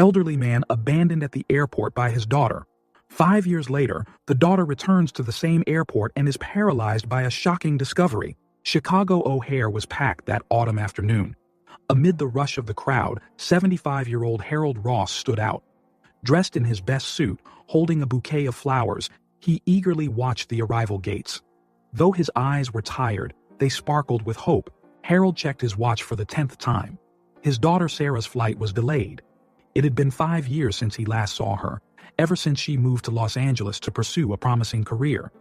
elderly man abandoned at the airport by his daughter. 5 years later, the daughter returns to the same airport and is paralyzed by a shocking discovery. Chicago O'Hare was packed that autumn afternoon. Amid the rush of the crowd, 75-year-old Harold Ross stood out. Dressed in his best suit, holding a bouquet of flowers, he eagerly watched the arrival gates. Though his eyes were tired, they sparkled with hope. Harold checked his watch for the 10th time. His daughter Sarah's flight was delayed. It had been 5 years since he last saw her, ever since she moved to Los Angeles to pursue a promising career.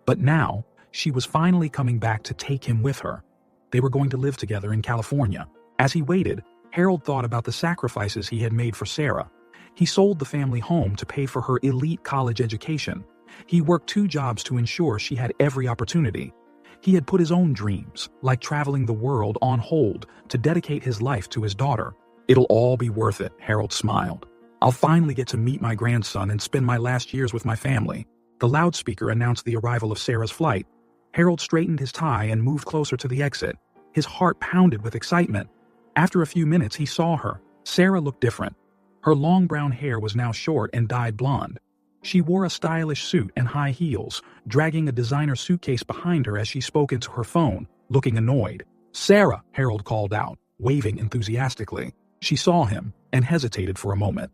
But now, she was finally coming back to take him with her. They were going to live together in California. As he waited, Harold thought about the sacrifices he had made for Sarah. He sold the family home to pay for her elite college education. He worked 2 jobs to ensure she had every opportunity. He had put his own dreams, like traveling the world, on hold to dedicate his life to his daughter. "It'll all be worth it," Harold smiled. "I'll finally get to meet my grandson and spend my last years with my family." The loudspeaker announced the arrival of Sarah's flight. Harold straightened his tie and moved closer to the exit. His heart pounded with excitement. After a few minutes, he saw her. Sarah looked different. Her long brown hair was now short and dyed blonde. She wore a stylish suit and high heels, dragging a designer suitcase behind her as she spoke into her phone, looking annoyed. "Sarah," Harold called out, waving enthusiastically. She saw him and hesitated for a moment.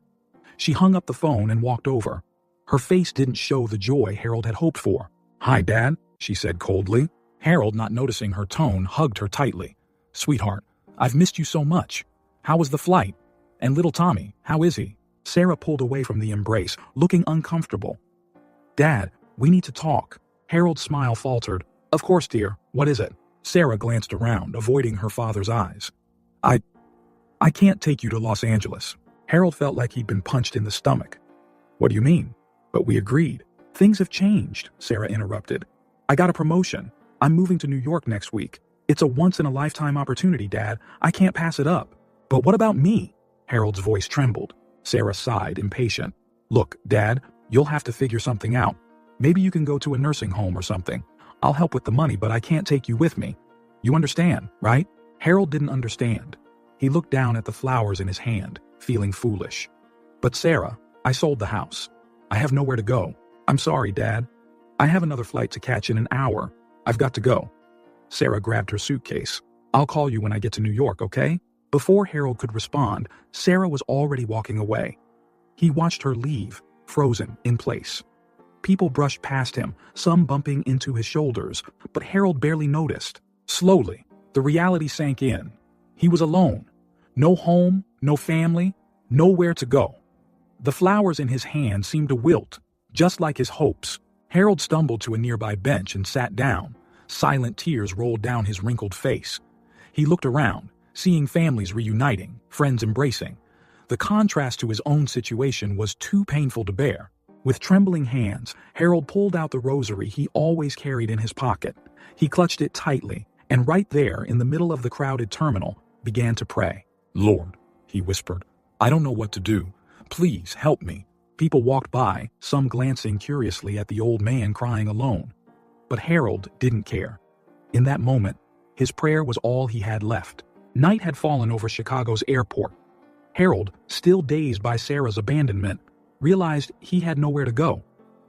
She hung up the phone and walked over. Her face didn't show the joy Harold had hoped for. "Hi, Dad," she said coldly. Harold, not noticing her tone, hugged her tightly. "Sweetheart, I've missed you so much. How was the flight? And little Tommy, how is he?" Sarah pulled away from the embrace, looking uncomfortable. "Dad, we need to talk." Harold's smile faltered. "Of course, dear. What is it?" Sarah glanced around, avoiding her father's eyes. I can't take you to Los Angeles." Harold felt like he'd been punched in the stomach. "What do you mean?" "But we agreed." "Things have changed," Sarah interrupted. "I got a promotion. I'm moving to New York next week. It's a once-in-a-lifetime opportunity, Dad. I can't pass it up." "But what about me?" Harold's voice trembled. Sarah sighed, impatient. "Look, Dad, you'll have to figure something out. Maybe you can go to a nursing home or something. I'll help with the money, but I can't take you with me. You understand, right?" Harold didn't understand. He looked down at the flowers in his hand, feeling foolish. "But Sarah, I sold the house. I have nowhere to go. I'm sorry, Dad. I have another flight to catch in an hour. I've got to go." Sarah grabbed her suitcase. "I'll call you when I get to New York, okay?" Before Harold could respond, Sarah was already walking away. He watched her leave, frozen in place. People brushed past him, some bumping into his shoulders, but Harold barely noticed. Slowly, the reality sank in. He was alone. No home, no family, nowhere to go. The flowers in his hand seemed to wilt, just like his hopes. Harold stumbled to a nearby bench and sat down. Silent tears rolled down his wrinkled face. He looked around, seeing families reuniting, friends embracing. The contrast to his own situation was too painful to bear. With trembling hands, Harold pulled out the rosary he always carried in his pocket. He clutched it tightly, and right there, in the middle of the crowded terminal, began to pray. "Lord," he whispered, "I don't know what to do. Please help me." People walked by, some glancing curiously at the old man crying alone. But Harold didn't care. In that moment, his prayer was all he had left. Night had fallen over Chicago's airport. Harold, still dazed by Sarah's abandonment, realized he had nowhere to go.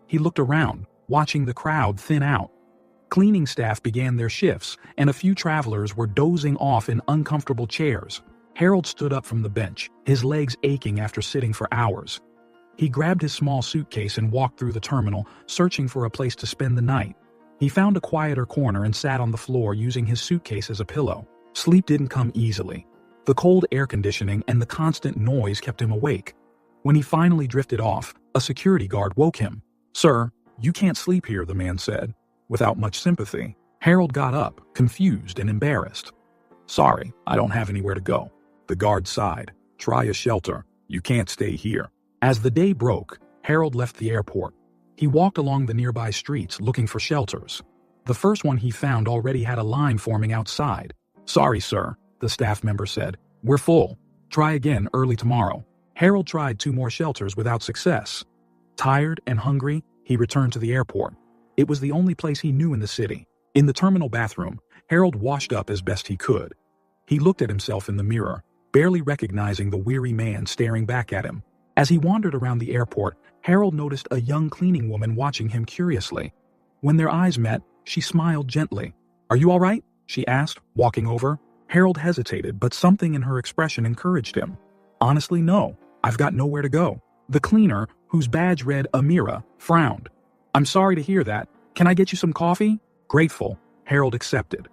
He looked around, watching the crowd thin out. Cleaning staff began their shifts, and a few travelers were dozing off in uncomfortable chairs. Harold stood up from the bench, his legs aching after sitting for hours. He grabbed his small suitcase and walked through the terminal, searching for a place to spend the night. He found a quieter corner and sat on the floor using his suitcase as a pillow. Sleep didn't come easily. The cold air conditioning and the constant noise kept him awake. When he finally drifted off, a security guard woke him. "Sir, you can't sleep here," the man said, without much sympathy. Harold got up, confused and embarrassed. "Sorry, I don't have anywhere to go." The guard sighed. "Try a shelter. You can't stay here." As the day broke, Harold left the airport. He walked along the nearby streets looking for shelters. The first one he found already had a line forming outside. "Sorry, sir," the staff member said. "We're full. Try again early tomorrow." Harold tried 2 more shelters without success. Tired and hungry, he returned to the airport. It was the only place he knew in the city. In the terminal bathroom, Harold washed up as best he could. He looked at himself in the mirror, barely recognizing the weary man staring back at him. As he wandered around the airport, Harold noticed a young cleaning woman watching him curiously. When their eyes met, she smiled gently. "Are you all right?" she asked, walking over. Harold hesitated, but something in her expression encouraged him. "Honestly, no. I've got nowhere to go." The cleaner, whose badge read Amira, frowned. "I'm sorry to hear that. Can I get you some coffee?" Grateful, Harold accepted.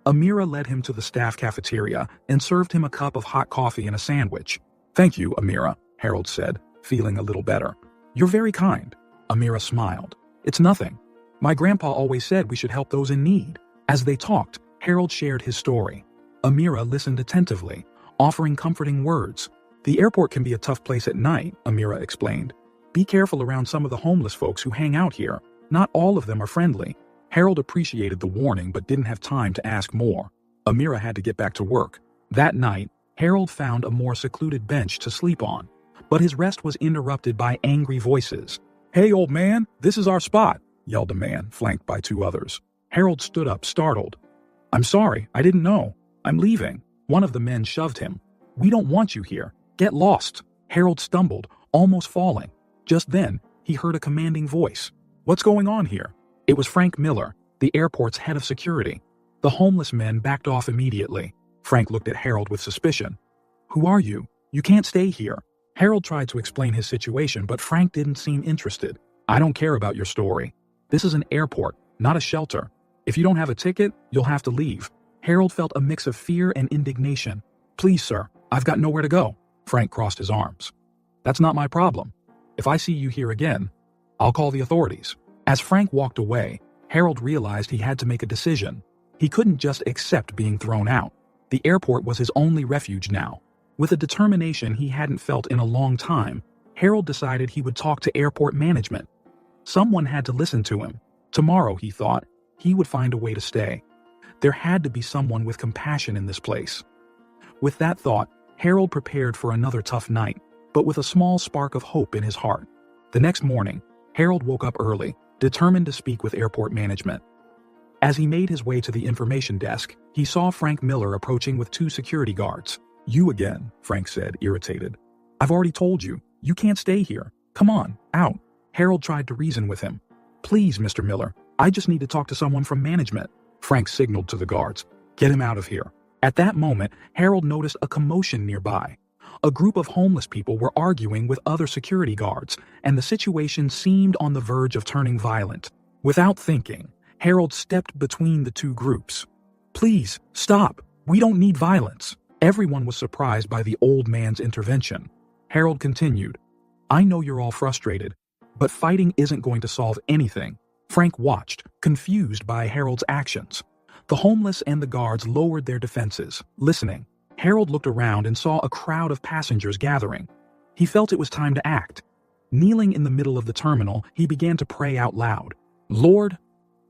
Amira led him to the staff cafeteria and served him a cup of hot coffee and a sandwich. "Thank you, Amira," Harold said, feeling a little better. "You're very kind." Amira smiled. "It's nothing. My grandpa always said we should help those in need." As they talked, Harold shared his story. Amira listened attentively, offering comforting words. "The airport can be a tough place at night," Amira explained. "Be careful around some of the homeless folks who hang out here. Not all of them are friendly." Harold appreciated the warning but didn't have time to ask more. Amira had to get back to work. That night, Harold found a more secluded bench to sleep on. But his rest was interrupted by angry voices. "Hey, old man, this is our spot," yelled a man, flanked by two others. Harold stood up, startled. "I'm sorry, I didn't know. I'm leaving." One of the men shoved him. "We don't want you here. Get lost." Harold stumbled, almost falling. Just then, he heard a commanding voice. "What's going on here?" It was Frank Miller, the airport's head of security. The homeless men backed off immediately. Frank looked at Harold with suspicion. "Who are you? You can't stay here." Harold tried to explain his situation, but Frank didn't seem interested. "I don't care about your story. This is an airport, not a shelter. If you don't have a ticket, you'll have to leave." Harold felt a mix of fear and indignation. "Please, sir, I've got nowhere to go." Frank crossed his arms. "That's not my problem. If I see you here again, I'll call the authorities." As Frank walked away, Harold realized he had to make a decision. He couldn't just accept being thrown out. The airport was his only refuge now. With a determination he hadn't felt in a long time, Harold decided he would talk to airport management. Someone had to listen to him. Tomorrow, he thought, he would find a way to stay. There had to be someone with compassion in this place. With that thought, Harold prepared for another tough night, but with a small spark of hope in his heart. The next morning, Harold woke up early, determined to speak with airport management. As he made his way to the information desk, he saw Frank Miller approaching with two security guards. "You again," Frank said, irritated. "I've already told you, you can't stay here. Come on, out." Harold tried to reason with him. "Please, Mr. Miller, I just need to talk to someone from management." Frank signaled to the guards. "Get him out of here." At that moment, Harold noticed a commotion nearby. A group of homeless people were arguing with other security guards, and the situation seemed on the verge of turning violent. Without thinking, Harold stepped between the two groups. "Please, stop. We don't need violence." Everyone was surprised by the old man's intervention. Harold continued, "I know you're all frustrated, but fighting isn't going to solve anything." Frank watched, confused by Harold's actions. The homeless and the guards lowered their defenses, listening. Harold looked around and saw a crowd of passengers gathering. He felt it was time to act. Kneeling in the middle of the terminal, he began to pray out loud. "Lord,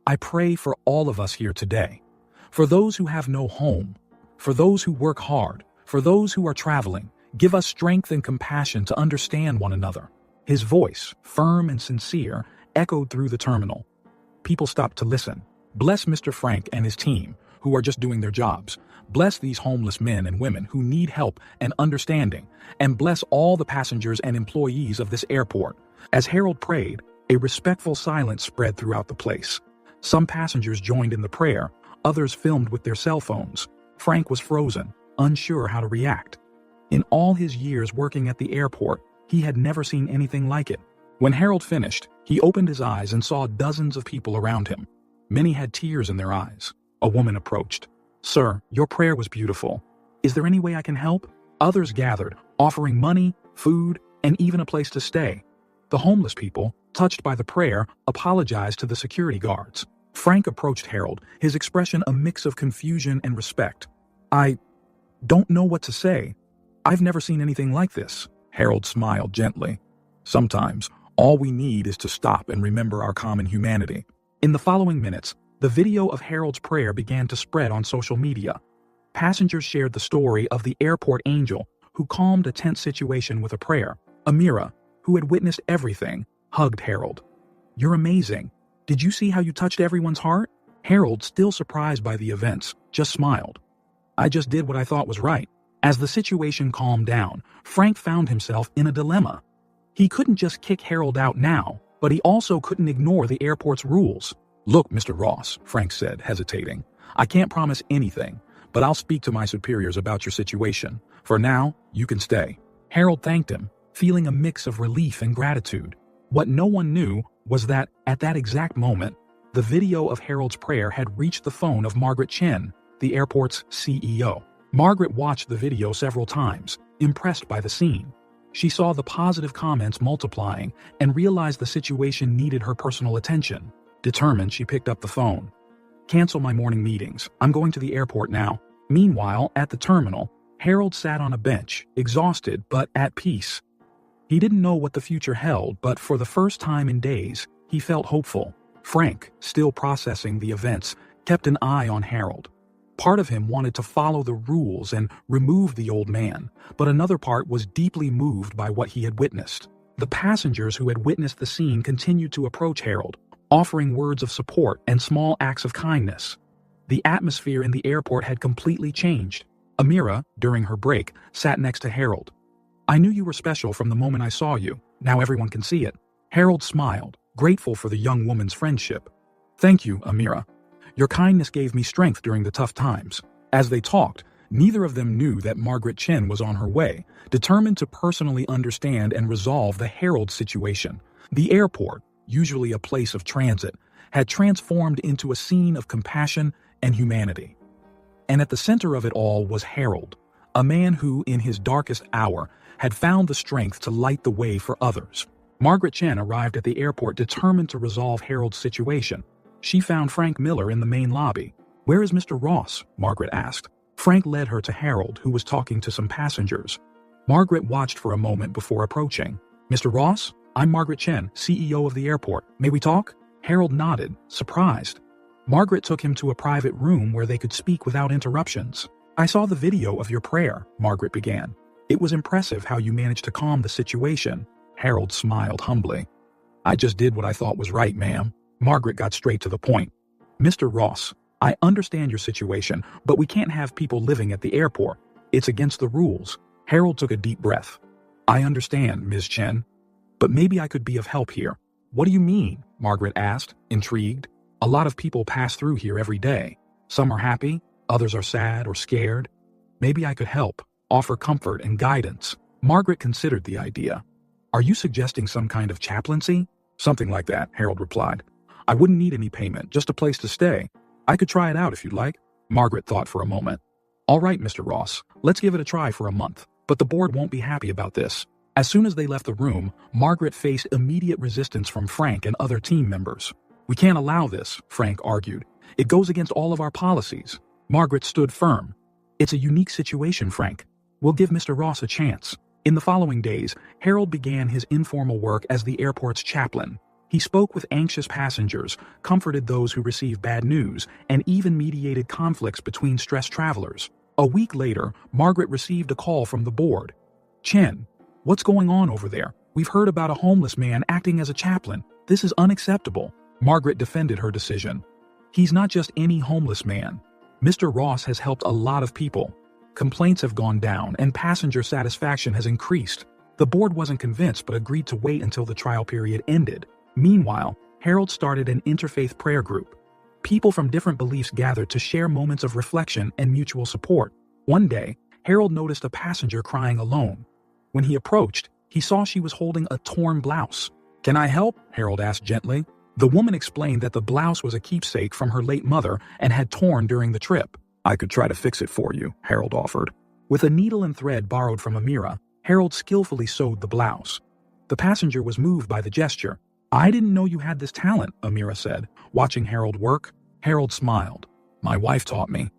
I pray for all of us here today. For those who have no home, for those who work hard, for those who are traveling, give us strength and compassion to understand one another." His voice, firm and sincere, echoed through the terminal. People stopped to listen. "Bless Mr. Frank and his team, who are just doing their jobs. Bless these homeless men and women who need help and understanding, and bless all the passengers and employees of this airport." As Harold prayed, a respectful silence spread throughout the place. Some passengers joined in the prayer, others filmed with their cell phones. Frank was frozen, unsure how to react. In all his years working at the airport, he had never seen anything like it. When Harold finished, he opened his eyes and saw dozens of people around him. Many had tears in their eyes. A woman approached. "Sir, your prayer was beautiful. Is there any way I can help?" Others gathered, offering money, food, and even a place to stay. The homeless people, touched by the prayer, apologized to the security guards. Frank approached Harold, his expression a mix of confusion and respect. "I don't know what to say. I've never seen anything like this." Harold smiled gently. "Sometimes, all we need is to stop and remember our common humanity." In the following minutes, the video of Harold's prayer began to spread on social media. Passengers shared the story of the airport angel who calmed a tense situation with a prayer. Amira, who had witnessed everything, hugged Harold. "You're amazing. Did you see how you touched everyone's heart?" Harold, still surprised by the events, just smiled. "I just did what I thought was right." As the situation calmed down, Frank found himself in a dilemma. He couldn't just kick Harold out now, but he also couldn't ignore the airport's rules. "Look, Mr. Ross," Frank said, hesitating. "I can't promise anything, but I'll speak to my superiors about your situation. For now, you can stay." Harold thanked him, feeling a mix of relief and gratitude. What no one knew was that, at that exact moment, the video of Harold's prayer had reached the phone of Margaret Chen, the airport's CEO. Margaret watched the video several times, impressed by the scene. She saw the positive comments multiplying and realized the situation needed her personal attention. Determined, she picked up the phone. "Cancel my morning meetings. I'm going to the airport now." Meanwhile, at the terminal, Harold sat on a bench, exhausted but at peace. He didn't know what the future held, but for the first time in days, he felt hopeful. Frank, still processing the events, kept an eye on Harold. Part of him wanted to follow the rules and remove the old man, but another part was deeply moved by what he had witnessed. The passengers who had witnessed the scene continued to approach Harold, offering words of support and small acts of kindness. The atmosphere in the airport had completely changed. Amira, during her break, sat next to Harold. "I knew you were special from the moment I saw you. Now everyone can see it." Harold smiled, grateful for the young woman's friendship. "Thank you, Amira. Your kindness gave me strength during the tough times." As they talked, neither of them knew that Margaret Chen was on her way, determined to personally understand and resolve the Harold situation. The airport, usually a place of transit, had transformed into a scene of compassion and humanity. And at the center of it all was Harold, a man who, in his darkest hour, had found the strength to light the way for others. Margaret Chen arrived at the airport determined to resolve Harold's situation. She found Frank Miller in the main lobby. "Where is Mr. Ross?" Margaret asked. Frank led her to Harold, who was talking to some passengers. Margaret watched for a moment before approaching. "Mr. Ross, I'm Margaret Chen, CEO of the airport. May we talk?" Harold nodded, surprised. Margaret took him to a private room where they could speak without interruptions. "I saw the video of your prayer," Margaret began. "It was impressive how you managed to calm the situation." Harold smiled humbly. "I just did what I thought was right, ma'am." Margaret got straight to the point. "Mr. Ross, I understand your situation, but we can't have people living at the airport. It's against the rules." Harold took a deep breath. "I understand, Ms. Chen, but maybe I could be of help here." "What do you mean?" Margaret asked, intrigued. "A lot of people pass through here every day. Some are happy, others are sad or scared. Maybe I could help, offer comfort and guidance." Margaret considered the idea. "Are you suggesting some kind of chaplaincy?" "Something like that," Harold replied. "I wouldn't need any payment, just a place to stay. I could try it out if you'd like." Margaret thought for a moment. "All right, Mr. Ross, let's give it a try for a month, but the board won't be happy about this." As soon as they left the room, Margaret faced immediate resistance from Frank and other team members. "We can't allow this," Frank argued. "It goes against all of our policies." Margaret stood firm. "It's a unique situation, Frank. We'll give Mr. Ross a chance." In the following days, Harold began his informal work as the airport's chaplain. He spoke with anxious passengers, comforted those who received bad news, and even mediated conflicts between stressed travelers. A week later, Margaret received a call from the board. "Chen, what's going on over there? We've heard about a homeless man acting as a chaplain. This is unacceptable." Margaret defended her decision. "He's not just any homeless man. Mr. Ross has helped a lot of people. Complaints have gone down and passenger satisfaction has increased." The board wasn't convinced but agreed to wait until the trial period ended. Meanwhile, Harold started an interfaith prayer group. People from different beliefs gathered to share moments of reflection and mutual support. One day, Harold noticed a passenger crying alone. When he approached, he saw she was holding a torn blouse. "Can I help?" Harold asked gently. The woman explained that the blouse was a keepsake from her late mother and had torn during the trip. "I could try to fix it for you," Harold offered. With a needle and thread borrowed from Amira, Harold skillfully sewed the blouse. The passenger was moved by the gesture. "I didn't know you had this talent," Amira said, watching Harold work. Harold smiled. "My wife taught me.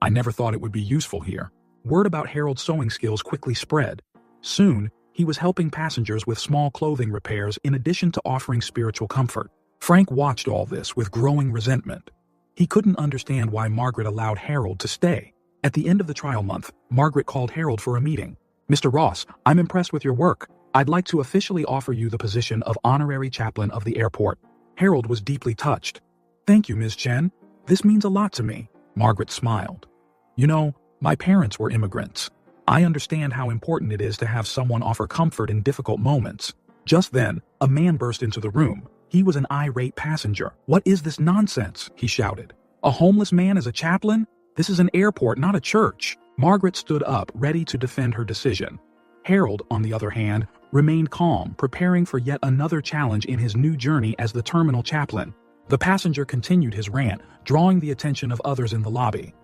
I never thought it would be useful here." Word about Harold's sewing skills quickly spread. Soon, he was helping passengers with small clothing repairs in addition to offering spiritual comfort. Frank watched all this with growing resentment. He couldn't understand why Margaret allowed Harold to stay. At the end of the trial month, Margaret called Harold for a meeting. "Mr. Ross, I'm impressed with your work. I'd like to officially offer you the position of honorary chaplain of the airport." Harold was deeply touched. "Thank you, Ms. Chen. This means a lot to me." Margaret smiled. "You know, my parents were immigrants. I understand how important it is to have someone offer comfort in difficult moments. Just then, a man burst into the room. He was an irate passenger. What is this nonsense? He shouted. A homeless man as a chaplain? This is an airport, not a church. Margaret stood up, ready to defend her decision. Harold, on the other hand, remained calm, preparing for yet another challenge in his new journey as the terminal chaplain. The passenger continued his rant, drawing the attention of others in the lobby.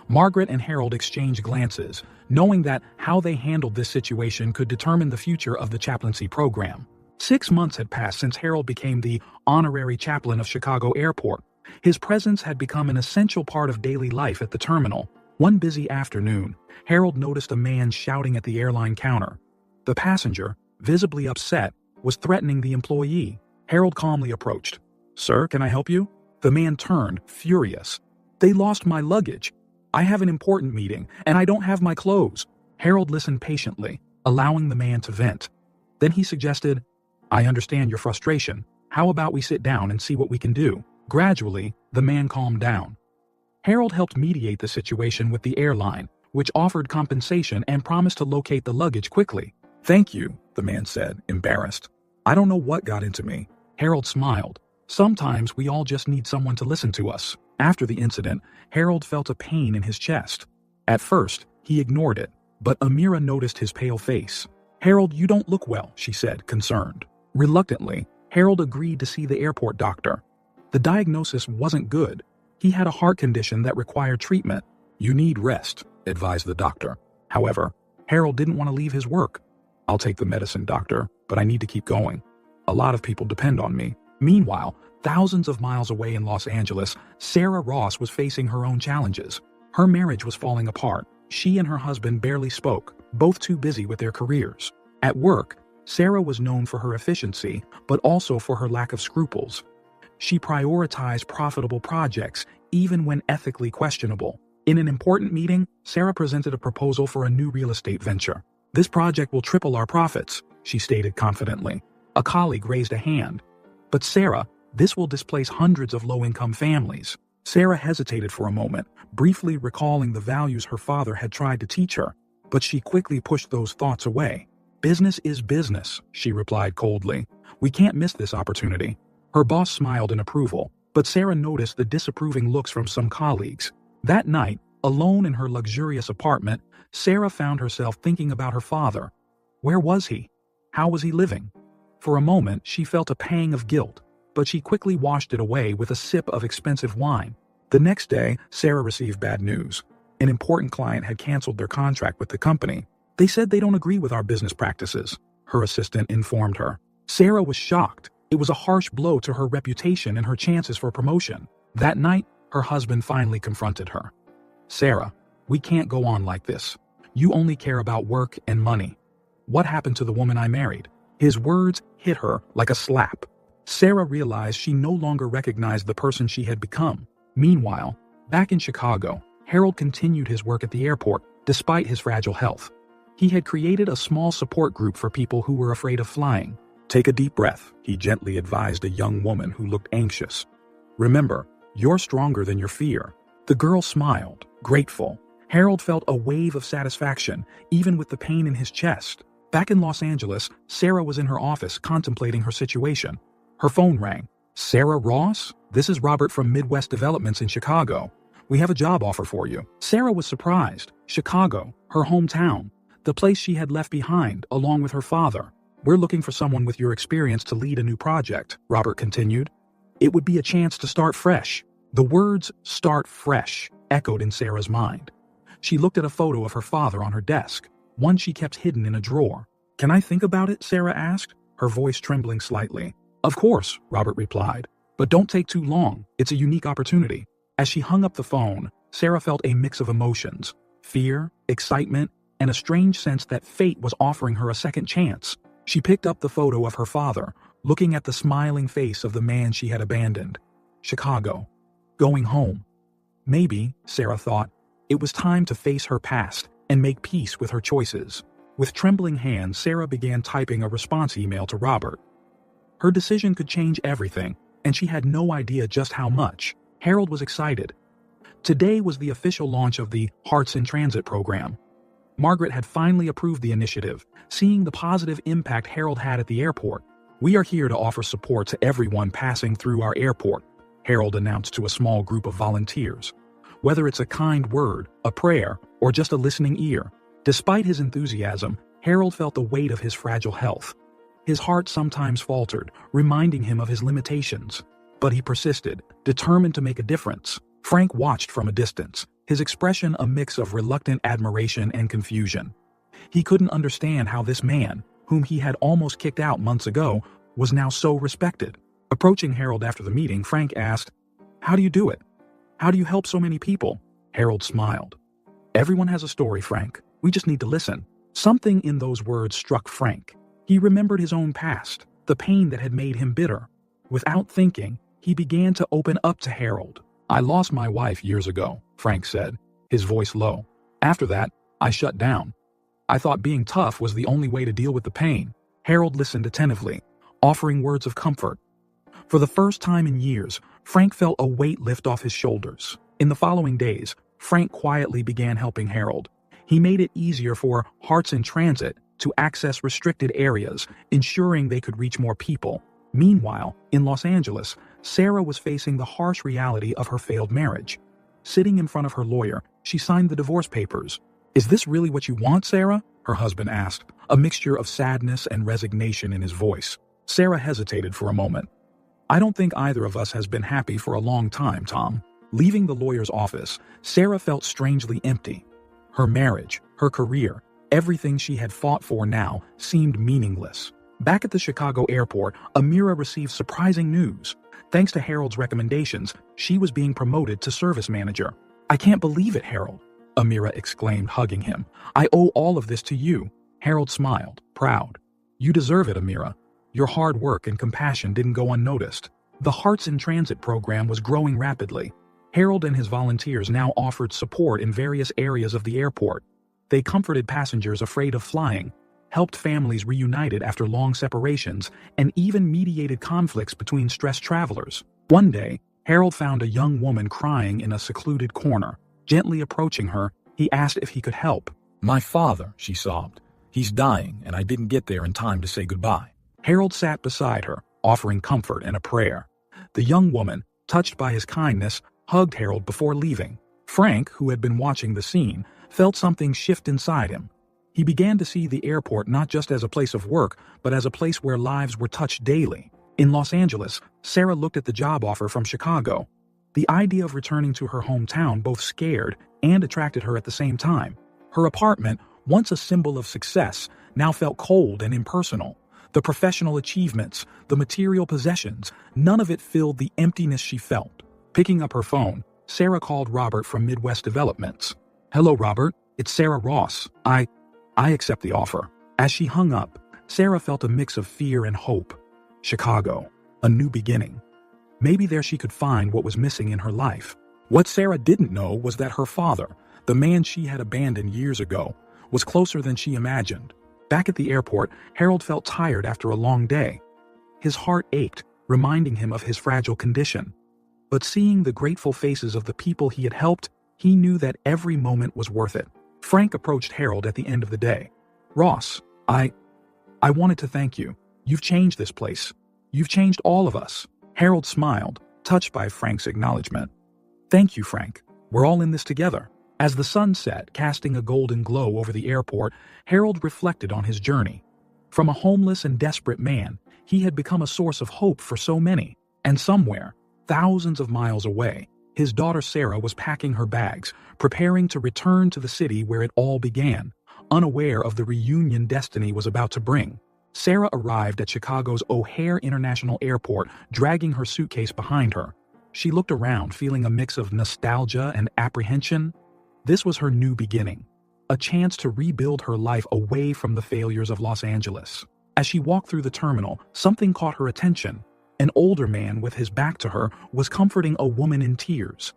Margaret and Harold exchanged glances, knowing that how they handled this situation could determine the future of the chaplaincy program. 6 months had passed since Harold became the honorary chaplain of Chicago Airport. His presence had become an essential part of daily life at the terminal. One busy afternoon, Harold noticed a man shouting at the airline counter. The passenger, visibly upset, was threatening the employee. Harold calmly approached. "Sir, can I help you?" The man turned, furious. "They lost my luggage. I have an important meeting, and I don't have my clothes." Harold listened patiently, allowing the man to vent. Then he suggested, "I understand your frustration. How about we sit down and see what we can do?" Gradually, the man calmed down. Harold helped mediate the situation with the airline, which offered compensation and promised to locate the luggage quickly. "Thank you," the man said, embarrassed. "I don't know what got into me." Harold smiled. Sometimes we all just need someone to listen to us. After the incident, Harold felt a pain in his chest. At first, he ignored it, but Amira noticed his pale face. "Harold, you don't look well," she said, concerned. Reluctantly, Harold agreed to see the airport doctor. The diagnosis wasn't good. He had a heart condition that required treatment. "You need rest," advised the doctor. However, Harold didn't want to leave his work. "I'll take the medicine, doctor, but I need to keep going. A lot of people depend on me." Meanwhile, thousands of miles away in Los Angeles, Sarah Ross was facing her own challenges. Her marriage was falling apart. She and her husband barely spoke, both too busy with their careers. At work, Sarah was known for her efficiency, but also for her lack of scruples. She prioritized profitable projects, even when ethically questionable. In an important meeting, Sarah presented a proposal for a new real estate venture. "This project will triple our profits," she stated confidently. A colleague raised a hand. "But Sarah, this will displace hundreds of low-income families." Sarah hesitated for a moment, briefly recalling the values her father had tried to teach her, but she quickly pushed those thoughts away. "Business is business," she replied coldly. "We can't miss this opportunity." Her boss smiled in approval, but Sarah noticed the disapproving looks from some colleagues. That night, alone in her luxurious apartment, Sarah found herself thinking about her father. Where was he? How was he living? For a moment, she felt a pang of guilt, but she quickly washed it away with a sip of expensive wine. The next day, Sarah received bad news. An important client had canceled their contract with the company. "They said they don't agree with our business practices," her assistant informed her. Sarah was shocked. It was a harsh blow to her reputation and her chances for promotion. That night, her husband finally confronted her. "Sarah, we can't go on like this. You only care about work and money. What happened to the woman I married?" His words hit her like a slap. Sarah realized she no longer recognized the person she had become. Meanwhile, back in Chicago, Harold continued his work at the airport, despite his fragile health. He had created a small support group for people who were afraid of flying. "Take a deep breath," he gently advised a young woman who looked anxious. "Remember, you're stronger than your fear." The girl smiled, grateful. Harold felt a wave of satisfaction, even with the pain in his chest. Back in Los Angeles, Sarah was in her office contemplating her situation. Her phone rang. "Sarah Ross? This is Robert from Midwest Developments in Chicago. We have a job offer for you." Sarah was surprised. Chicago, her hometown, the place she had left behind, along with her father. "We're looking for someone with your experience to lead a new project," Robert continued. "It would be a chance to start fresh." The words "start fresh" echoed in Sarah's mind. She looked at a photo of her father on her desk, one she kept hidden in a drawer. "Can I think about it?" Sarah asked, her voice trembling slightly. "Of course," Robert replied. "But don't take too long. It's a unique opportunity." As she hung up the phone, Sarah felt a mix of emotions: fear, excitement, and a strange sense that fate was offering her a second chance. She picked up the photo of her father, looking at the smiling face of the man she had abandoned. Chicago. Going home. Maybe, Sarah thought, it was time to face her past and make peace with her choices. With trembling hands, Sarah began typing a response email to Robert. Her decision could change everything, and she had no idea just how much. Harold was excited. Today was the official launch of the Hearts in Transit program. Margaret had finally approved the initiative, seeing the positive impact Harold had at the airport. "We are here to offer support to everyone passing through our airport," Harold announced to a small group of volunteers. "Whether it's a kind word, a prayer, or just a listening ear." Despite his enthusiasm, Harold felt the weight of his fragile health. His heart sometimes faltered, reminding him of his limitations. But he persisted, determined to make a difference. Frank watched from a distance, his expression a mix of reluctant admiration and confusion. He couldn't understand how this man, whom he had almost kicked out months ago, was now so respected. Approaching Harold after the meeting, Frank asked, "How do you do it? How do you help so many people?" Harold smiled. "Everyone has a story, Frank. We just need to listen." Something in those words struck Frank. He remembered his own past, the pain that had made him bitter. Without thinking, he began to open up to Harold. "I lost my wife years ago," Frank said, his voice low. "After that, I shut down. I thought being tough was the only way to deal with the pain." Harold listened attentively, offering words of comfort. For the first time in years, Frank felt a weight lift off his shoulders. In the following days, Frank quietly began helping Harold. He made it easier for Hearts in Transit to access restricted areas, ensuring they could reach more people. Meanwhile, in Los Angeles, Sarah was facing the harsh reality of her failed marriage. Sitting in front of her lawyer, she signed the divorce papers. "Is this really what you want, Sarah?" her husband asked, a mixture of sadness and resignation in his voice. Sarah hesitated for a moment. "I don't think either of us has been happy for a long time, Tom." Leaving the lawyer's office, Sarah felt strangely empty. Her marriage, her career, everything she had fought for now seemed meaningless. Back at the Chicago airport, Amira received surprising news. Thanks to Harold's recommendations, she was being promoted to service manager. "I can't believe it, Harold," Amira exclaimed, hugging him. "I owe all of this to you." Harold smiled, proud. "You deserve it, Amira. Your hard work and compassion didn't go unnoticed." The Hearts in Transit program was growing rapidly. Harold and his volunteers now offered support in various areas of the airport. They comforted passengers afraid of flying, helped families reunited after long separations, and even mediated conflicts between stressed travelers. One day, Harold found a young woman crying in a secluded corner. Gently approaching her, he asked if he could help. "My father," she sobbed. "He's dying, and I didn't get there in time to say goodbye." Harold sat beside her, offering comfort and a prayer. The young woman, touched by his kindness, hugged Harold before leaving. Frank, who had been watching the scene, felt something shift inside him. He began to see the airport not just as a place of work, but as a place where lives were touched daily. In Los Angeles, Sarah looked at the job offer from Chicago. The idea of returning to her hometown both scared and attracted her at the same time. Her apartment, once a symbol of success, now felt cold and impersonal. The professional achievements, the material possessions, none of it filled the emptiness she felt. Picking up her phone, Sarah called Robert from Midwest Developments. "Hello, Robert. It's Sarah Ross. I accept the offer." As she hung up, Sarah felt a mix of fear and hope. Chicago, a new beginning. Maybe there she could find what was missing in her life. What Sarah didn't know was that her father, the man she had abandoned years ago, was closer than she imagined. Back at the airport, Harold felt tired after a long day. His heart ached, reminding him of his fragile condition. But seeing the grateful faces of the people he had helped, he knew that every moment was worth it. Frank approached Harold at the end of the day. "Ross, I wanted to thank you. You've changed this place. You've changed all of us." Harold smiled, touched by Frank's acknowledgement. "Thank you, Frank. We're all in this together." As the sun set, casting a golden glow over the airport, Harold reflected on his journey. From a homeless and desperate man, he had become a source of hope for so many. And somewhere, thousands of miles away, his daughter Sarah was packing her bags, preparing to return to the city where it all began, unaware of the reunion destiny was about to bring. Sarah arrived at Chicago's O'Hare International Airport, dragging her suitcase behind her. She looked around, feeling a mix of nostalgia and apprehension. This was her new beginning, a chance to rebuild her life away from the failures of Los Angeles. As she walked through the terminal, something caught her attention. An older man with his back to her was comforting a woman in tears.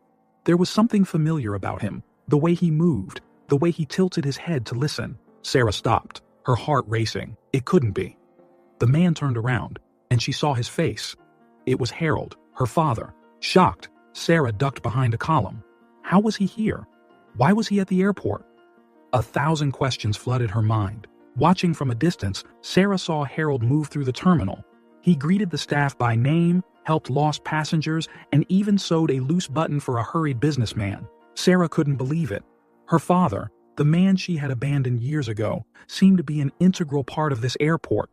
There was something familiar about him, the way he moved, the way he tilted his head to listen. Sarah stopped, her heart racing. It couldn't be. The man turned around, and she saw his face. It was Harold, her father. Shocked, Sarah ducked behind a column. How was he here? Why was he at the airport? 1,000 questions flooded her mind. Watching from a distance, Sarah saw Harold move through the terminal. He greeted the staff by name, helped lost passengers, and even sewed a loose button for a hurried businessman. Sarah couldn't believe it. Her father, the man she had abandoned years ago, seemed to be an integral part of this airport.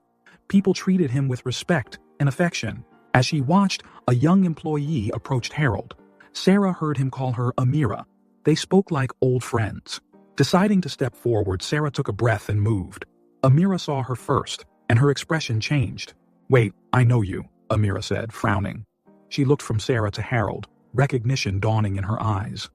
People treated him with respect and affection. As she watched, a young employee approached Harold. Sarah heard him call her Amira. They spoke like old friends. Deciding to step forward, Sarah took a breath and moved. Amira saw her first, and her expression changed. "Wait, I know you," Amira said, frowning. She looked from Sarah to Harold, recognition dawning in her eyes.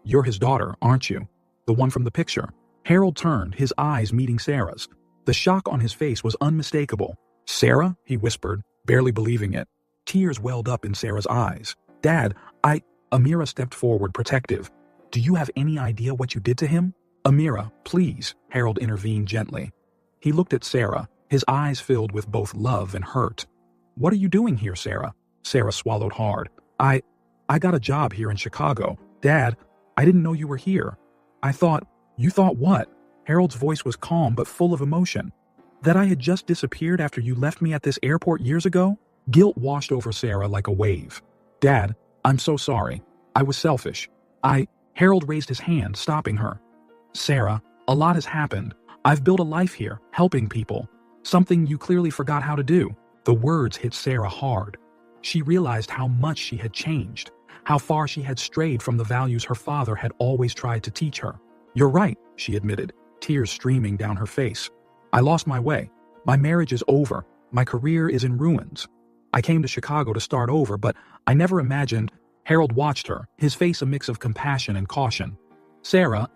"You're his daughter, aren't you? The one from the picture." Harold turned, his eyes meeting Sarah's. The shock on his face was unmistakable. "Sarah?" he whispered, barely believing it. Tears welled up in Sarah's eyes. "Dad, Amira stepped forward, protective. "Do you have any idea what you did to him?" "Amira, please," Harold intervened gently. He looked at Sarah, his eyes filled with both love and hurt. "What are you doing here, Sarah?" Sarah swallowed hard. I got a job here in Chicago. Dad, I didn't know you were here. You thought what?" Harold's voice was calm but full of emotion. "That I had just disappeared after you left me at this airport years ago?" Guilt washed over Sarah like a wave. "Dad, I'm so sorry. I was selfish. Harold raised his hand, stopping her. "Sarah, a lot has happened. I've built a life here, helping people. Something you clearly forgot how to do." The words hit Sarah hard. She realized how much she had changed, how far she had strayed from the values her father had always tried to teach her. "You're right," she admitted, tears streaming down her face. "I lost my way. My marriage is over. My career is in ruins. I came to Chicago to start over, but I never imagined—" Harold watched her, his face a mix of compassion and caution. "Sarah,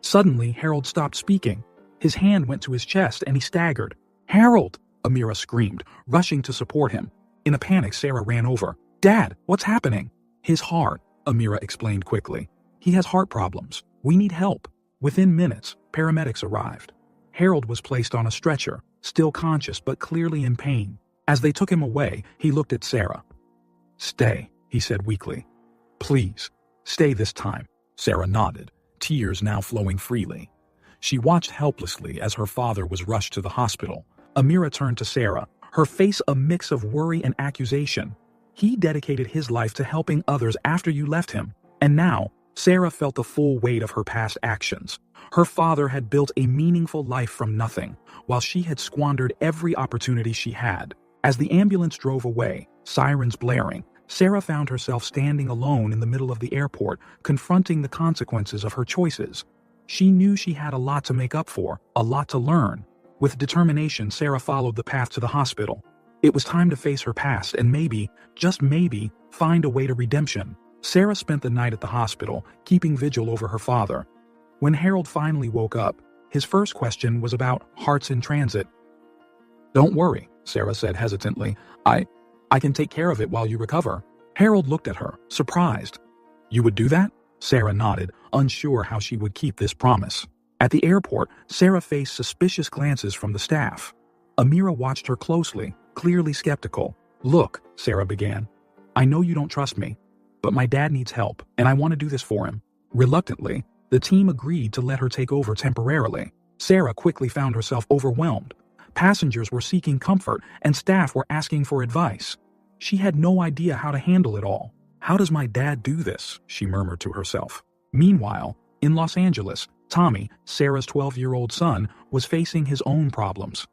Suddenly, Harold stopped speaking. His hand went to his chest and he staggered. "Harold!" Amira screamed, rushing to support him. In a panic, Sarah ran over. "Dad, what's happening?" "His heart," Amira explained quickly. "He has heart problems. We need help." Within minutes, paramedics arrived. Harold was placed on a stretcher, still conscious but clearly in pain. As they took him away, he looked at Sarah. "Stay," he said weakly. "Please, stay this time." Sarah nodded, tears now flowing freely. She watched helplessly as her father was rushed to the hospital. Amira turned to Sarah, her face a mix of worry and accusation. "He dedicated his life to helping others after you left him. And now," Sarah felt the full weight of her past actions. Her father had built a meaningful life from nothing, while she had squandered every opportunity she had. As the ambulance drove away, sirens blaring, Sarah found herself standing alone in the middle of the airport, confronting the consequences of her choices. She knew she had a lot to make up for, a lot to learn. With determination, Sarah followed the path to the hospital. It was time to face her past and maybe, just maybe, find a way to redemption. Sarah spent the night at the hospital, keeping vigil over her father. When Harold finally woke up, his first question was about hearts in transit. "Don't worry," Sarah said hesitantly. I can take care of it while you recover." Harold looked at her, surprised. "You would do that?" Sarah nodded, unsure how she would keep this promise. At the airport, Sarah faced suspicious glances from the staff. Amira watched her closely, clearly skeptical. "Look," Sarah began, "I know you don't trust me, but my dad needs help, and I want to do this for him." Reluctantly, the team agreed to let her take over temporarily. Sarah quickly found herself overwhelmed. Passengers were seeking comfort, and staff were asking for advice. She had no idea how to handle it all. "How does my dad do this?" she murmured to herself. Meanwhile, in Los Angeles, Tommy, Sarah's 12-year-old son, was facing his own problems.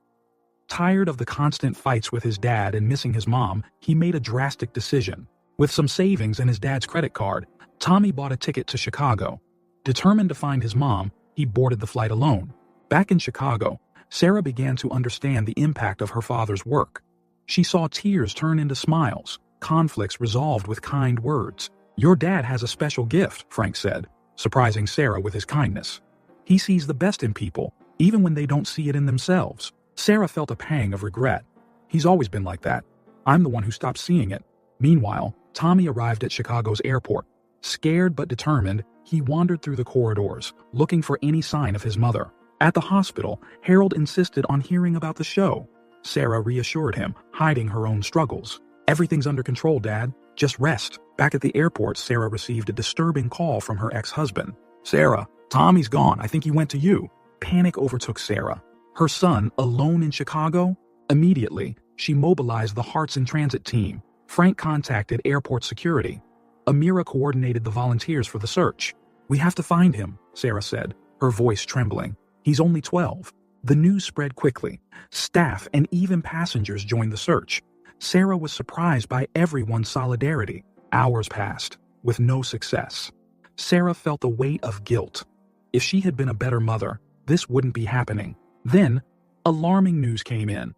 Tired of the constant fights with his dad and missing his mom, he made a drastic decision. With some savings and his dad's credit card, Tommy bought a ticket to Chicago. Determined to find his mom, he boarded the flight alone. Back in Chicago, Sarah began to understand the impact of her father's work. She saw tears turn into smiles, conflicts resolved with kind words. "Your dad has a special gift," Frank said, surprising Sarah with his kindness. "He sees the best in people, even when they don't see it in themselves." Sarah felt a pang of regret. "He's always been like that. I'm the one who stopped seeing it." Meanwhile, Tommy arrived at Chicago's airport. Scared but determined, he wandered through the corridors, looking for any sign of his mother. At the hospital, Harold insisted on hearing about the show. Sarah reassured him, hiding her own struggles. "Everything's under control, Dad. Just rest." Back at the airport, Sarah received a disturbing call from her ex-husband. "Sarah, Tommy's gone. I think he went to you. Panic overtook Sarah. Her son, alone in Chicago? Immediately, she mobilized the Hearts in Transit team. Frank contacted airport security. Amira coordinated the volunteers for the search. We have to find him, Sarah said, her voice trembling. He's only 12. The news spread quickly. Staff and even passengers joined the search. Sarah was surprised by everyone's solidarity. Hours passed, with no success. Sarah felt the weight of guilt. If she had been a better mother, this wouldn't be happening. Then, alarming news came in.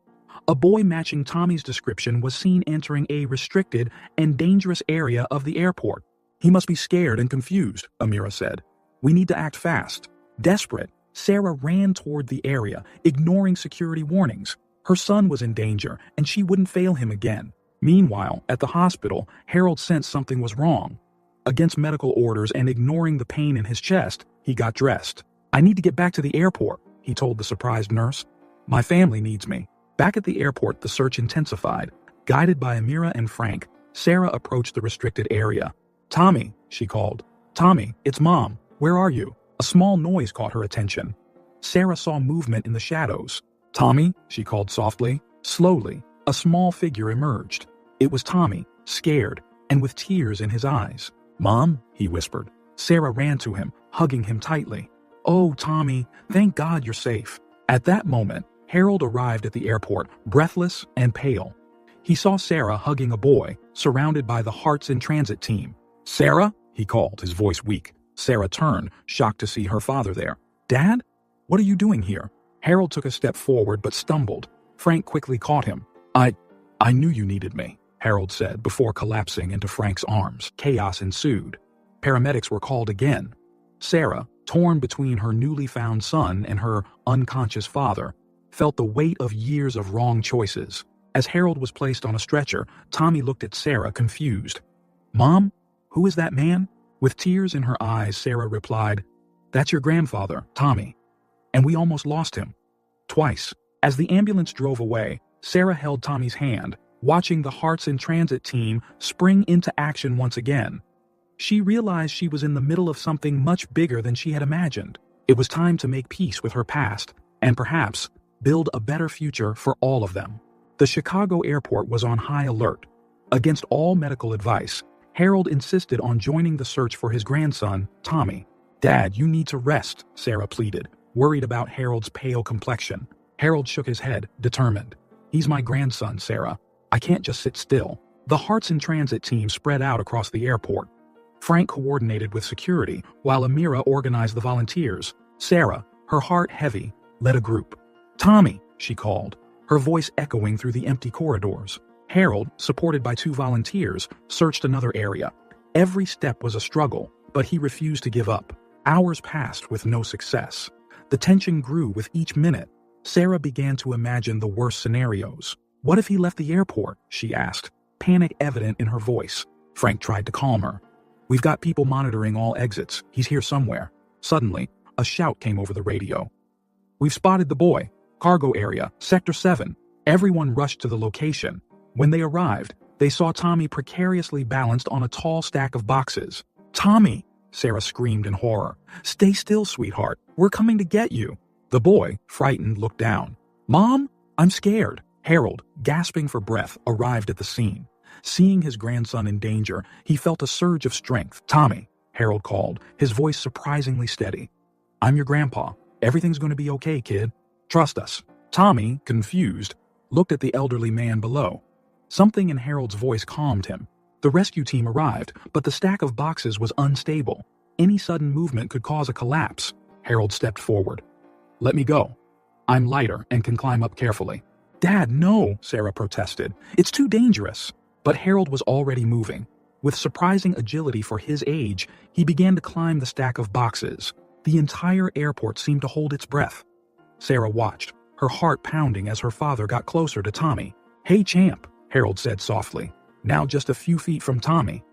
A boy matching Tommy's description was seen entering a restricted and dangerous area of the airport. He must be scared and confused, Amira said. We need to act fast. Desperate, Sarah ran toward the area, ignoring security warnings. Her son was in danger, and she wouldn't fail him again. Meanwhile, at the hospital, Harold sensed something was wrong. Against medical orders and ignoring the pain in his chest, he got dressed. I need to get back to the airport, he told the surprised nurse. My family needs me. Back at the airport, the search intensified. Guided by Amira and Frank, Sarah approached the restricted area. Tommy, she called. Tommy, it's Mom. Where are you? A small noise caught her attention. Sarah saw movement in the shadows. Tommy, she called softly. Slowly, a small figure emerged. It was Tommy, scared, and with tears in his eyes. Mom, he whispered. Sarah ran to him, hugging him tightly. Oh, Tommy, thank God you're safe. At that moment, Harold arrived at the airport, breathless and pale. He saw Sarah hugging a boy, surrounded by the Hearts in Transit team. Sarah, he called, his voice weak. Sarah turned, shocked to see her father there. Dad? What are you doing here? Harold took a step forward but stumbled. Frank quickly caught him. I knew you needed me, Harold said before collapsing into Frank's arms. Chaos ensued. Paramedics were called again. Sarah, torn between her newly found son and her unconscious father, felt the weight of years of wrong choices. As Harold was placed on a stretcher, Tommy looked at Sarah, confused. Mom? Who is that man? With tears in her eyes, Sarah replied, That's your grandfather, Tommy. And we almost lost him. Twice. As the ambulance drove away, Sarah held Tommy's hand, watching the Hearts in Transit team spring into action once again. She realized she was in the middle of something much bigger than she had imagined. It was time to make peace with her past, and perhaps build a better future for all of them. The Chicago airport was on high alert. Against all medical advice, Harold insisted on joining the search for his grandson, Tommy. Dad, you need to rest, Sarah pleaded, worried about Harold's pale complexion. Harold shook his head, determined. He's my grandson, Sarah. I can't just sit still. The Hearts in Transit team spread out across the airport. Frank coordinated with security, while Amira organized the volunteers. Sarah, her heart heavy, led a group. Tommy, she called, her voice echoing through the empty corridors. Harold, supported by 2 volunteers, searched another area. Every step was a struggle, but he refused to give up. Hours passed with no success. The tension grew with each minute. Sarah began to imagine the worst scenarios. What if he left the airport? She asked, panic evident in her voice. Frank tried to calm her. We've got people monitoring all exits. He's here somewhere. Suddenly, a shout came over the radio. We've spotted the boy. Cargo area, Sector 7. Everyone rushed to the location. When they arrived, they saw Tommy precariously balanced on a tall stack of boxes. Tommy! Sarah screamed in horror. Stay still, sweetheart. We're coming to get you. The boy, frightened, looked down. Mom? I'm scared. Harold, gasping for breath, arrived at the scene. Seeing his grandson in danger, he felt a surge of strength. Tommy, Harold called, his voice surprisingly steady. I'm your grandpa. Everything's going to be okay, kid. Trust us. Tommy, confused, looked at the elderly man below. Something in Harold's voice calmed him. The rescue team arrived, but the stack of boxes was unstable. Any sudden movement could cause a collapse. Harold stepped forward. Let me go. I'm lighter and can climb up carefully. Dad, no, Sarah protested. It's too dangerous. But Harold was already moving. With surprising agility for his age, he began to climb the stack of boxes. The entire airport seemed to hold its breath. Sarah watched, her heart pounding as her father got closer to Tommy. Hey, champ, Harold said softly, now just a few feet from Tommy.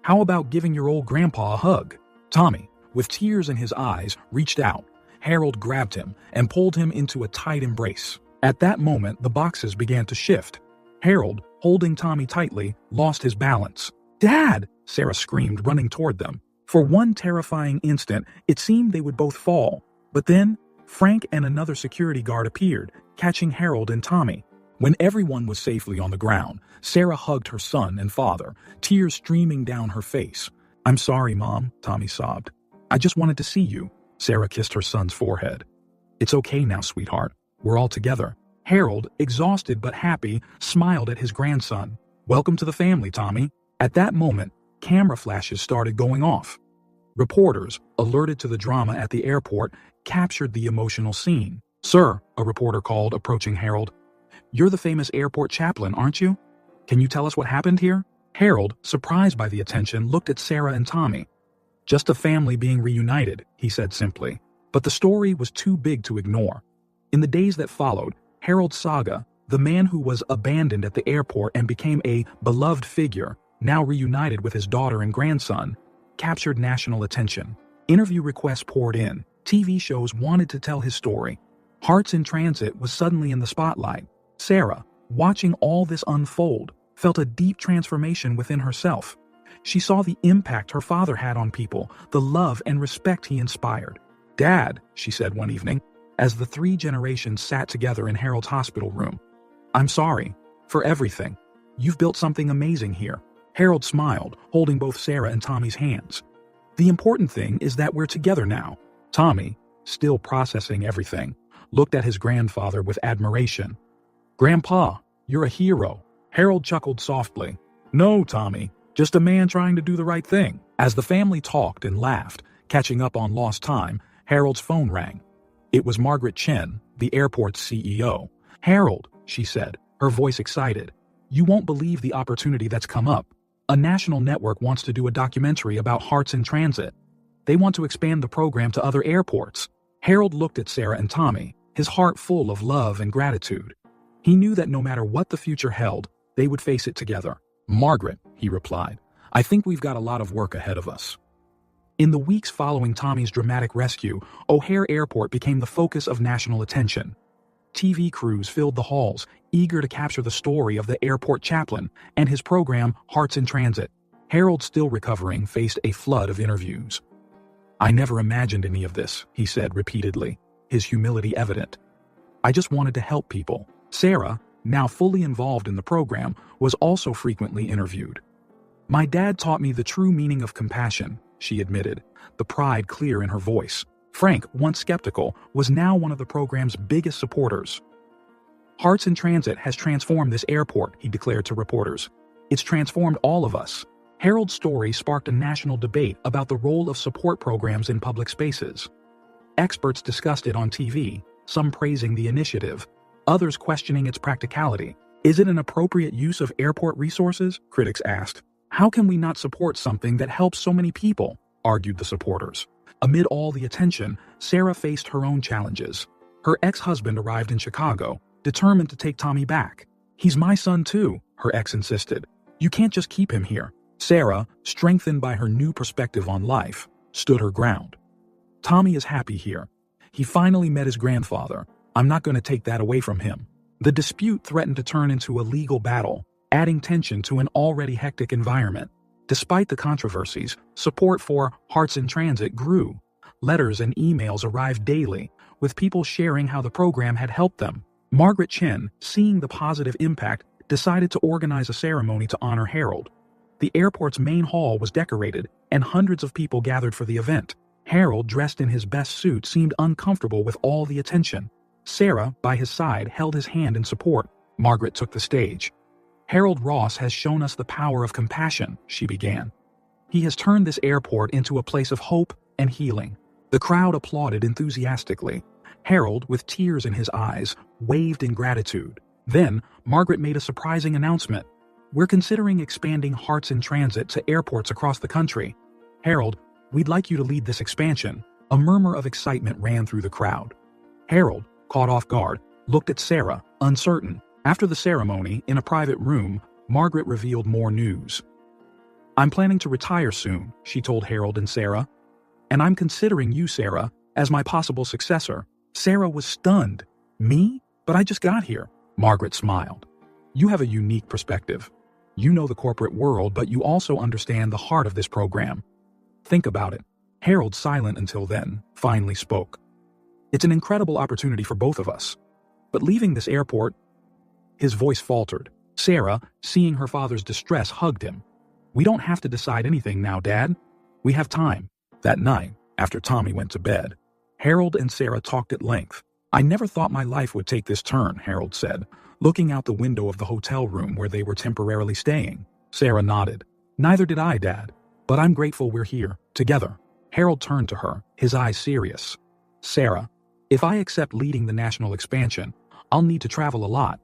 How about giving your old grandpa a hug? Tommy, with tears in his eyes, reached out. Harold grabbed him and pulled him into a tight embrace. At that moment, the boxes began to shift. Harold, holding Tommy tightly, lost his balance. Dad! Sarah screamed, running toward them. For one terrifying instant, it seemed they would both fall. But then, Frank and another security guard appeared, catching Harold and Tommy. When everyone was safely on the ground, Sarah hugged her son and father, tears streaming down her face. "I'm sorry, Mom," Tommy sobbed. "I just wanted to see you." Sarah kissed her son's forehead. "It's okay now, sweetheart. We're all together." Harold, exhausted but happy, smiled at his grandson. "Welcome to the family, Tommy." At that moment, camera flashes started going off. Reporters, alerted to the drama at the airport, captured the emotional scene. "Sir," a reporter called, approaching Harold. "You're the famous airport chaplain, aren't you? Can you tell us what happened here?" Harold, surprised by the attention, looked at Sarah and Tommy. "Just a family being reunited," he said simply. But the story was too big to ignore. In the days that followed, Harold Saga, the man who was abandoned at the airport and became a beloved figure, now reunited with his daughter and grandson, captured national attention. Interview requests poured in. TV shows wanted to tell his story. Hearts in Transit was suddenly in the spotlight. Sarah, watching all this unfold, felt a deep transformation within herself. She saw the impact her father had on people, the love and respect he inspired. "Dad," she said one evening, as the three generations sat together in Harold's hospital room, "I'm sorry for everything. You've built something amazing here." Harold smiled, holding both Sarah and Tommy's hands. "The important thing is that we're together now." Tommy, still processing everything, looked at his grandfather with admiration. "Grandpa, you're a hero." Harold chuckled softly. "No, Tommy, just a man trying to do the right thing." As the family talked and laughed, catching up on lost time, Harold's phone rang. It was Margaret Chen, the airport's CEO. "Harold," she said, her voice excited, "you won't believe the opportunity that's come up. A national network wants to do a documentary about Hearts in Transit. They want to expand the program to other airports." Harold looked at Sarah and Tommy, his heart full of love and gratitude. He knew that no matter what the future held, they would face it together. "Margaret," he replied, "I think we've got a lot of work ahead of us." In the weeks following Tommy's dramatic rescue, O'Hare Airport became the focus of national attention. TV crews filled the halls, eager to capture the story of the airport chaplain and his program, Hearts in Transit. Harold, still recovering, faced a flood of interviews. "I never imagined any of this," he said repeatedly, his humility evident. "I just wanted to help people." Sarah, now fully involved in the program, was also frequently interviewed. "My dad taught me the true meaning of compassion," she admitted, the pride clear in her voice. Frank, once skeptical, was now one of the program's biggest supporters. "Hearts in Transit has transformed this airport," he declared to reporters. "It's transformed all of us." Harold's story sparked a national debate about the role of support programs in public spaces. Experts discussed it on TV, some praising the initiative, others questioning its practicality. "Is it an appropriate use of airport resources?" critics asked. "How can we not support something that helps so many people?" argued the supporters. Amid all the attention, Sarah faced her own challenges. Her ex-husband arrived in Chicago, determined to take Tommy back. "He's my son too," her ex insisted. "You can't just keep him here." Sarah, strengthened by her new perspective on life, stood her ground. "Tommy is happy here. He finally met his grandfather. I'm not going to take that away from him." The dispute threatened to turn into a legal battle, adding tension to an already hectic environment. Despite the controversies, support for Hearts in Transit grew. Letters and emails arrived daily, with people sharing how the program had helped them. Margaret Chen, seeing the positive impact, decided to organize a ceremony to honor Harold. The airport's main hall was decorated, and hundreds of people gathered for the event. Harold, dressed in his best suit, seemed uncomfortable with all the attention. Sarah, by his side, held his hand in support. Margaret took the stage. "Harold Ross has shown us the power of compassion," she began. "He has turned this airport into a place of hope and healing." The crowd applauded enthusiastically. Harold, with tears in his eyes, waved in gratitude. Then, Margaret made a surprising announcement. "We're considering expanding Hearts in Transit to airports across the country. Harold, we'd like you to lead this expansion." A murmur of excitement ran through the crowd. Harold, caught off guard, looked at Sarah, uncertain. After the ceremony, in a private room, Margaret revealed more news. "I'm planning to retire soon," she told Harold and Sarah. "And I'm considering you, Sarah, as my possible successor." Sarah was stunned. "Me? But I just got here." Margaret smiled. "You have a unique perspective. You know the corporate world, but you also understand the heart of this program. Think about it. Harold, silent until then, finally spoke. It's an incredible opportunity for both of us. But leaving this airport... His voice faltered. Sarah, seeing her father's distress, hugged him. We don't have to decide anything now, Dad. We have time. That night, after Tommy went to bed, Harold and Sarah talked at length. I never thought my life would take this turn, Harold said, looking out the window of the hotel room where they were temporarily staying. Sarah nodded. Neither did I, Dad. But I'm grateful we're here, together. Harold turned to her, his eyes serious. Sarah, if I accept leading the national expansion, I'll need to travel a lot.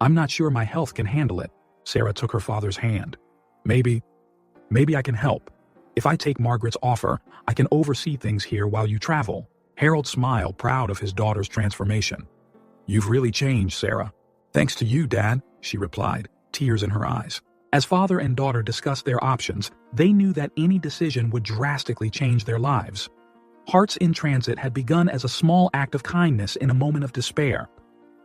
I'm not sure my health can handle it. Sarah took her father's hand. Maybe I can help. If I take Margaret's offer, I can oversee things here while you travel. Harold smiled, proud of his daughter's transformation. You've really changed, Sarah. Thanks to you, Dad, she replied, tears in her eyes. As father and daughter discussed their options, they knew that any decision would drastically change their lives. Hearts in Transit had begun as a small act of kindness in a moment of despair.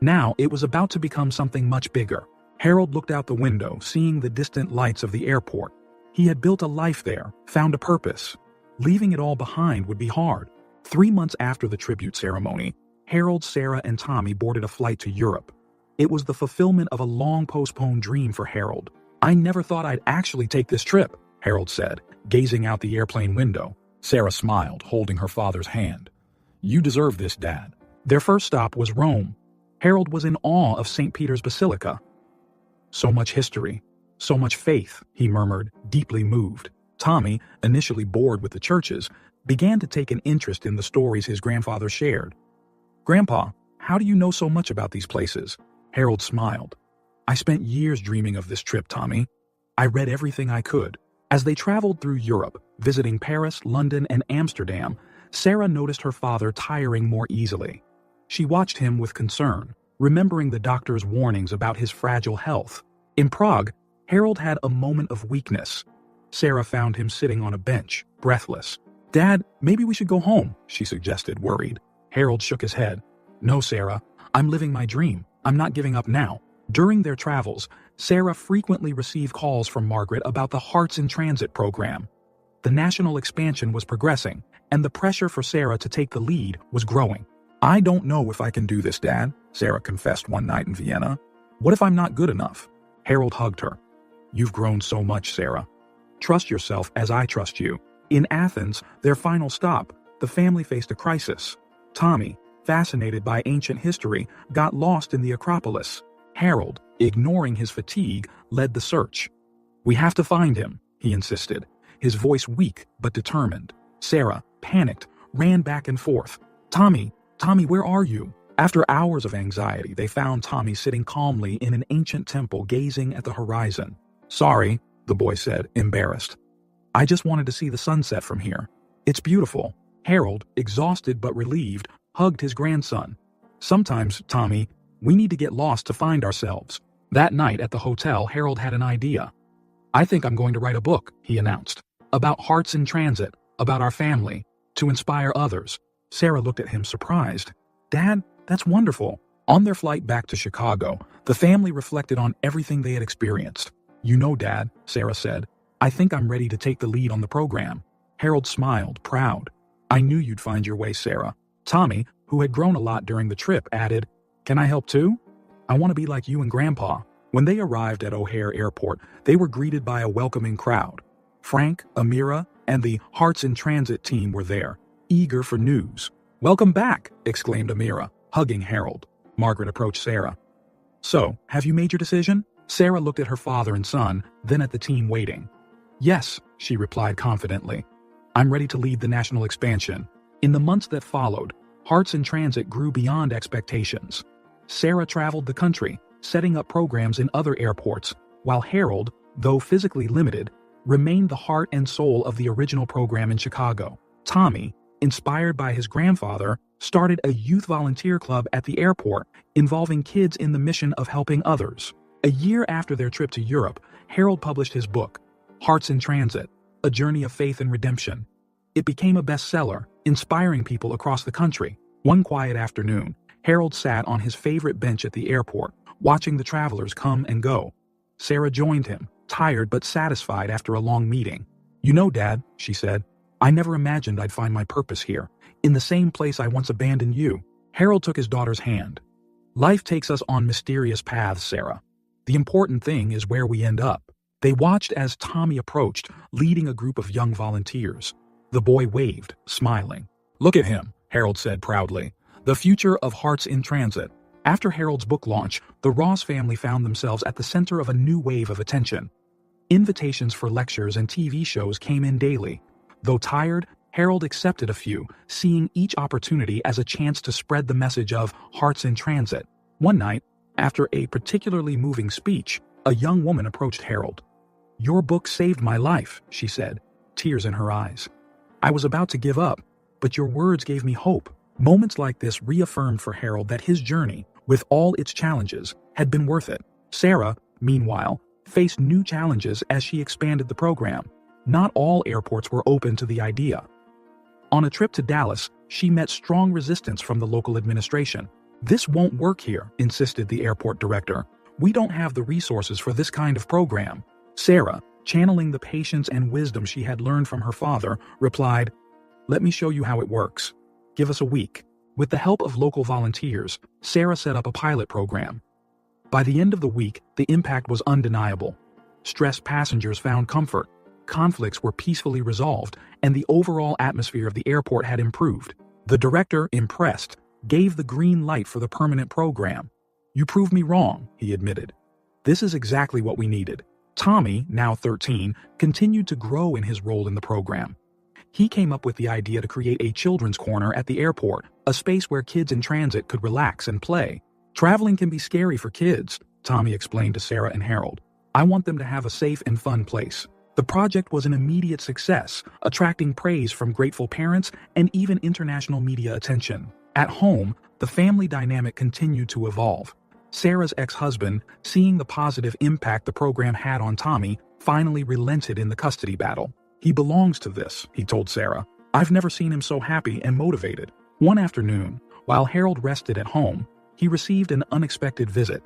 Now it was about to become something much bigger. Harold looked out the window, seeing the distant lights of the airport. He had built a life there, found a purpose. Leaving it all behind would be hard. 3 months after the tribute ceremony, Harold, Sarah, and Tommy boarded a flight to Europe. It was the fulfillment of a long-postponed dream for Harold. I never thought I'd actually take this trip, Harold said, gazing out the airplane window. Sarah smiled, holding her father's hand. You deserve this, Dad. Their first stop was Rome. Harold was in awe of St. Peter's Basilica. So much history, so much faith, he murmured, deeply moved. Tommy, initially bored with the churches, began to take an interest in the stories his grandfather shared. Grandpa, how do you know so much about these places? Harold smiled. I spent years dreaming of this trip, Tommy. I read everything I could. As they traveled through Europe, visiting Paris, London, and Amsterdam, Sarah noticed her father tiring more easily. She watched him with concern, remembering the doctor's warnings about his fragile health. In Prague, Harold had a moment of weakness. Sarah found him sitting on a bench, breathless. Dad, maybe we should go home, she suggested, worried. Harold shook his head. No, Sarah, I'm living my dream. I'm not giving up now. During their travels, Sarah frequently received calls from Margaret about the Hearts in Transit program. The national expansion was progressing, and the pressure for Sarah to take the lead was growing. I don't know if I can do this, Dad, Sarah confessed one night in Vienna. What if I'm not good enough? Harold hugged her. You've grown so much, Sarah. Trust yourself as I trust you. In Athens, their final stop, the family faced a crisis. Tommy, fascinated by ancient history, got lost in the Acropolis. Harold, ignoring his fatigue, led the search. We have to find him, he insisted, his voice weak but determined. Sarah, panicked, ran back and forth. Tommy, where are you? After hours of anxiety, they found Tommy sitting calmly in an ancient temple gazing at the horizon. Sorry, the boy said, embarrassed. I just wanted to see the sunset from here. It's beautiful. Harold, exhausted but relieved, hugged his grandson. Sometimes, Tommy, we need to get lost to find ourselves. That night at the hotel, Harold had an idea. I think I'm going to write a book, he announced, about Hearts in Transit, about our family, to inspire others. Sarah looked at him surprised. Dad, that's wonderful. On their flight back to Chicago, the family reflected on everything they had experienced. You know, Dad, Sarah said, I think I'm ready to take the lead on the program. Harold smiled, proud. I knew you'd find your way, Sarah. Tommy, who had grown a lot during the trip, added, Can I help too? I want to be like you and Grandpa. When they arrived at O'Hare Airport, they were greeted by a welcoming crowd. Frank, Amira, and the Hearts in Transit team were there, eager for news. Welcome back, exclaimed Amira, hugging Harold. Margaret approached Sarah. So, have you made your decision? Sarah looked at her father and son, then at the team waiting. Yes, she replied confidently. I'm ready to lead the national expansion. In the months that followed, Hearts in Transit grew beyond expectations. Sarah traveled the country, setting up programs in other airports, while Harold, though physically limited, remained the heart and soul of the original program in Chicago. Tommy, inspired by his grandfather, started a youth volunteer club at the airport, involving kids in the mission of helping others. A year after their trip to Europe, Harold published his book, Hearts in Transit, A Journey of Faith and Redemption. It became a bestseller, inspiring people across the country. One quiet afternoon, Harold sat on his favorite bench at the airport, watching the travelers come and go. Sarah joined him, tired but satisfied after a long meeting. You know, Dad, she said, I never imagined I'd find my purpose here, in the same place I once abandoned you. Harold took his daughter's hand. Life takes us on mysterious paths, Sarah. The important thing is where we end up. They watched as Tommy approached, leading a group of young volunteers. The boy waved, smiling. Look at him, Harold said proudly. The future of Hearts in Transit. After Harold's book launch, the Ross family found themselves at the center of a new wave of attention. Invitations for lectures and TV shows came in daily. Though tired, Harold accepted a few, seeing each opportunity as a chance to spread the message of Hearts in Transit. One night, after a particularly moving speech, a young woman approached Harold. Your book saved my life, she said, tears in her eyes. I was about to give up, but your words gave me hope. Moments like this reaffirmed for Harold that his journey, with all its challenges, had been worth it. Sarah, meanwhile, faced new challenges as she expanded the program. Not all airports were open to the idea. On a trip to Dallas, she met strong resistance from the local administration. This won't work here, insisted the airport director. We don't have the resources for this kind of program. Sarah, channeling the patience and wisdom she had learned from her father, replied, Let me show you how it works. Give us a week. With the help of local volunteers, Sarah set up a pilot program. By the end of the week, the impact was undeniable. Stressed passengers found comfort, conflicts were peacefully resolved, and the overall atmosphere of the airport had improved. The director, impressed, gave the green light for the permanent program. You proved me wrong, he admitted. This is exactly what we needed. Tommy, now 13, continued to grow in his role in the program. He came up with the idea to create a children's corner at the airport, a space where kids in transit could relax and play. Traveling can be scary for kids, Tommy explained to Sarah and Harold. I want them to have a safe and fun place. The project was an immediate success, attracting praise from grateful parents and even international media attention. At home, the family dynamic continued to evolve. Sarah's ex-husband, seeing the positive impact the program had on Tommy, finally relented in the custody battle. He belongs to this, he told Sarah. I've never seen him so happy and motivated. One afternoon, while Harold rested at home, he received an unexpected visit.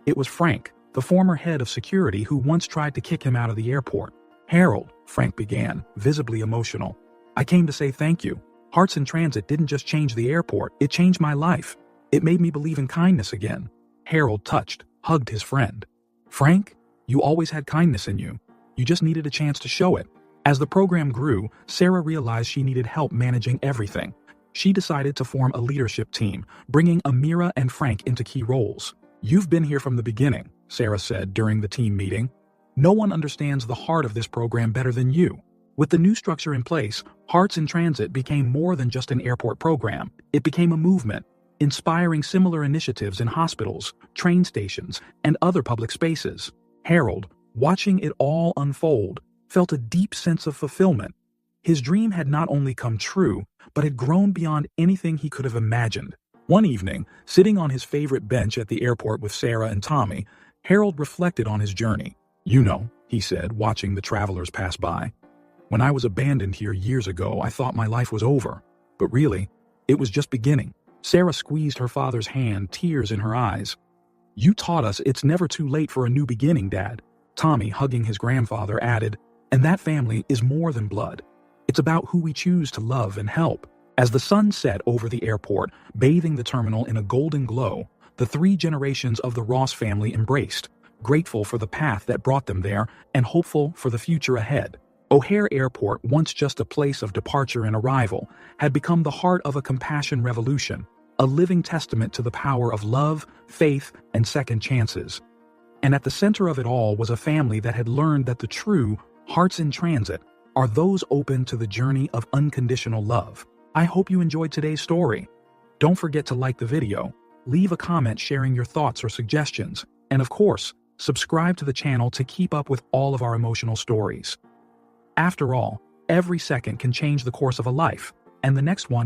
It was Frank, the former head of security who once tried to kick him out of the airport. Harold, Frank began, visibly emotional. I came to say thank you. Hearts in Transit didn't just change the airport, it changed my life. It made me believe in kindness again. Harold, touched, hugged his friend. Frank, you always had kindness in you. You just needed a chance to show it. As the program grew, Sarah realized she needed help managing everything. She decided to form a leadership team, bringing Amira and Frank into key roles. You've been here from the beginning, Sarah said during the team meeting. No one understands the heart of this program better than you. With the new structure in place, Hearts in Transit became more than just an airport program. It became a movement, inspiring similar initiatives in hospitals, train stations, and other public spaces. Harold, watching it all unfold, felt a deep sense of fulfillment. His dream had not only come true, but had grown beyond anything he could have imagined. One evening, sitting on his favorite bench at the airport with Sarah and Tommy, Harold reflected on his journey. You know, he said, watching the travelers pass by. When I was abandoned here years ago, I thought my life was over. But really, it was just beginning. Sarah squeezed her father's hand, tears in her eyes. You taught us it's never too late for a new beginning, Dad. Tommy, hugging his grandfather, added, and that family is more than blood. It's about who we choose to love and help. As the sun set over the airport, bathing the terminal in a golden glow, the three generations of the Ross family embraced, grateful for the path that brought them there and hopeful for the future ahead. O'Hare Airport, once just a place of departure and arrival, had become the heart of a compassion revolution, a living testament to the power of love, faith, and second chances. And at the center of it all was a family that had learned that the true Hearts in Transit are those open to the journey of unconditional love. I hope you enjoyed today's story. Don't forget to like the video, leave a comment sharing your thoughts or suggestions, and of course, subscribe to the channel to keep up with all of our emotional stories. After all, every second can change the course of a life, and the next one